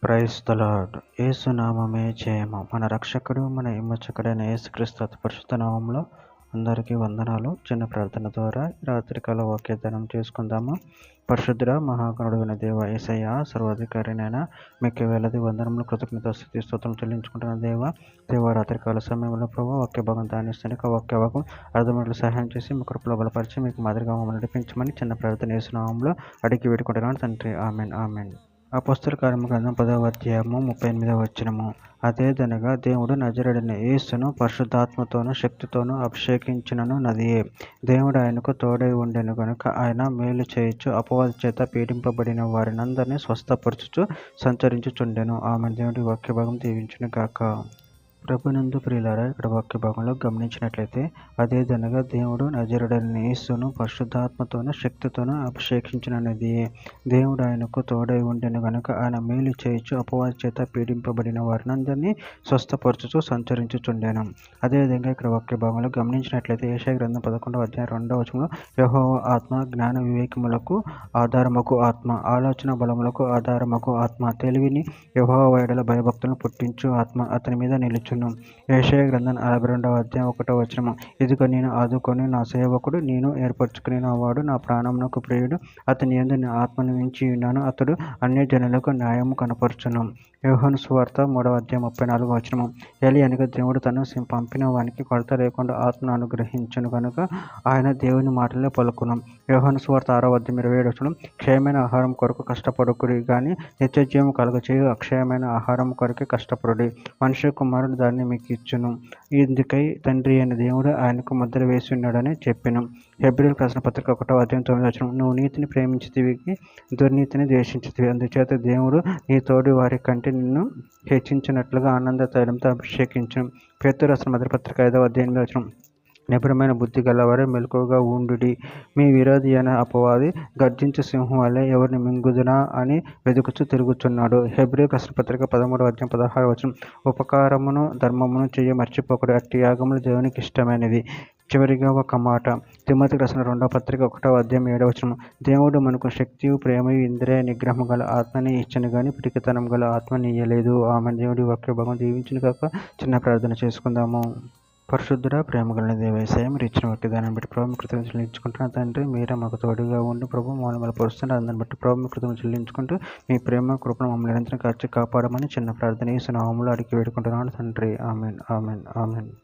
Praise the lord. యేసు నామమే జయము. మన రక్షకుడు, మన విమోచకుడైన యేసుక్రీస్తు అతి పరిశుద్ధ నామంలో అందరికీ వందనాలు. చిన్న ప్రార్థన ద్వారా రాత్రికాల వాక్యదానం చేసుకుందాము. పరిశుద్ధుడ మహాగణుడైన దేవ యేసయ్య, సర్వాధికారినైనా మీకు వేలది వందనములు, కృతజ్ఞత స్తుతి స్తోత్రం చెల్లించుకుంటున్న దేవ రాత్రికాల సమయంలో ప్రభు వాక్య భాగం దానిస్తానికి ఆ వాక్య భాగం అర్థమైనట్లు సహాయం చేసి మీ కృపలో బలపరిచి మీకు మాదిరిగా మమ్మల్ని నడిపించమని చిన్న ప్రార్థన యేసు నామంలో అడిగి వేడుకుంటున్నాను తండ్రి. Amen amen. అపోస్తల కార్యముల గ్రంథం 10వ అధ్యాయము 38వ వచనము. అదేదనగా దేవుడు నజరేయుడైన యేసును పరిశుద్ధాత్మతోనూ శక్తితోనూ అభిషేకించినను నదియే. దేవుడు ఆయనకు తోడై ఉండెను గనుక ఆయన మేలు చేయుచు అపవాది చేత పీడింపబడిన వారినందరినీ స్వస్థపరచుచు సంచరించుచుండెను. ఆమె దేవుడి వాక్య భాగం దీవించును గాక. ప్రభునందు ప్రియులారా, ఇక్కడ వాక్య భాగంలో గమనించినట్లయితే అదేదనగా దేవుడు నజరేయుడైన యేసును పరిశుద్ధాత్మతోనూ శక్తితోనూ అభిషేకించినది. దేవుడు ఆయనకు తోడై ఉండెను గనుక ఆయన మేలు చేయుచు అపవాది చేత పీడింపబడిన వారినందరినీ స్వస్థపరచుచు సంచరించుచుండెను. అదేవిధంగా ఇక్కడ వాక్య భాగంలో గమనించినట్లయితే యెషయా గ్రంథం 11వ అధ్యాయం 2వ వచనంలో యెహోవా ఆత్మ జ్ఞాన వివేకములకు ఆధారమగు ఆత్మ, ఆలోచన బలములకు ఆధారమగు ఆత్మ, తెలివిని యెహోవా యెడల భయభక్తులను పుట్టించు ఆత్మ అతని మీద నిలుచును. యెషయా గ్రంథం 42వ అధ్యాయం 1వ వచనము. ఇదిగో నేను ఆదుకొని నా సేవకుడు, నేను ఏర్పరచుకుని వాడు, నా ప్రాణమునకు ప్రియుడు, అతని యందు నా ఆత్మను ఉంచి ఉన్నాను, అతడు అన్యజనులకు న్యాయము కనపరచును. యోహాను సువార్త 3వ అధ్యాయం 34వ వచనము. ఏలి అనగా దేవుడు తను పంపిన వానికి కొరత లేకుండా ఆత్మను అనుగ్రహించును కనుక ఆయన దేవుని మాటలే పలుకును. యోహాను సువార్త 6వ అధ్యాయం 27వ వచనం. క్షయమైన ఆహారం కొరకు కష్టపడుకుడి గాని నిత్యజీవం కలుగచేయు అక్షయమైన ఆహారం కొరకే కష్టపడుడి. మనుష్య కుమారుడు దాన్ని మీకు ఇచ్చును. ఇందుకై తండ్రి అయిన దేవుడు ఆయనకు ముద్ర వేసి ఉన్నాడని చెప్పెను. హెబ్రీయులకు రాసిన పత్రిక 1వ అధ్యాయం 9వ వచనం. నువ్వు నీతిని ప్రేమించితివి, దుర్నీతిని ద్వేషించితివి, అందుచేత దేవుడు నీ తోడి వారి కంటే నిన్ను హెచ్చించినట్లుగా ఆనంద తైలంతో అభిషేకించును. పేతురు రాసిన మొదటి పత్రిక 5వ అధ్యాయం 8వ వచనం. నిపుణమైన బుద్ధి గలవారే మెలకువగా ఉండుడి. మీ విరోధి అయిన అపవాది గర్జించు సింహం వలె ఎవరిని మింగుదునా అని వెదుకుచూ తిరుగుచున్నాడు. హెబ్రీయులకు రాసిన పత్రిక 13వ అధ్యాయం 16వ వచనం. ఉపకారమును ధర్మమును చేయ మర్చిపోకుడి, అట్టి యాగములు దేవునికి ఇష్టమైనవి. చివరిగా ఒక మాట, తిమోతికి రాసిన 2వ పత్రిక 1వ అధ్యాయం 7వ వచనం. దేవుడు మనకు శక్తియు ప్రేమయు ఇంద్రియ నిగ్రహము గల ఆత్మని ఇచ్చను గాని పిరికితనం గల ఆత్మని ఇయ్యలేదు. ఆమె దేవుడి వాక్య భాగం దీవించును కాక. చిన్న ప్రార్థన చేసుకుందాము. పరిశుద్ధుడ, ప్రేమ కలిగిన దేవ యేసయ్య, మీరు ఇచ్చిన వాక్యదాన్ని బట్టి ప్రభు మీ కృతజ్ఞతలు చెల్లించుకుంటున్నాను తండ్రి. మీరే మాకు తోడుగా ఉండి ప్రభు మమ్మల్ని బలపరుస్తున్నారు. దాన్ని బట్టి ప్రభు మీ కృతజ్ఞతలు చెల్లించుకుంటూ మీ ప్రేమ కృపను మమ్మల్ని నిరంతరం కాచి కాపాడమని చిన్న ప్రార్థన యేసు నామములో అడిగి వేడుకుంటున్నాను తండ్రి. Amen amen amen.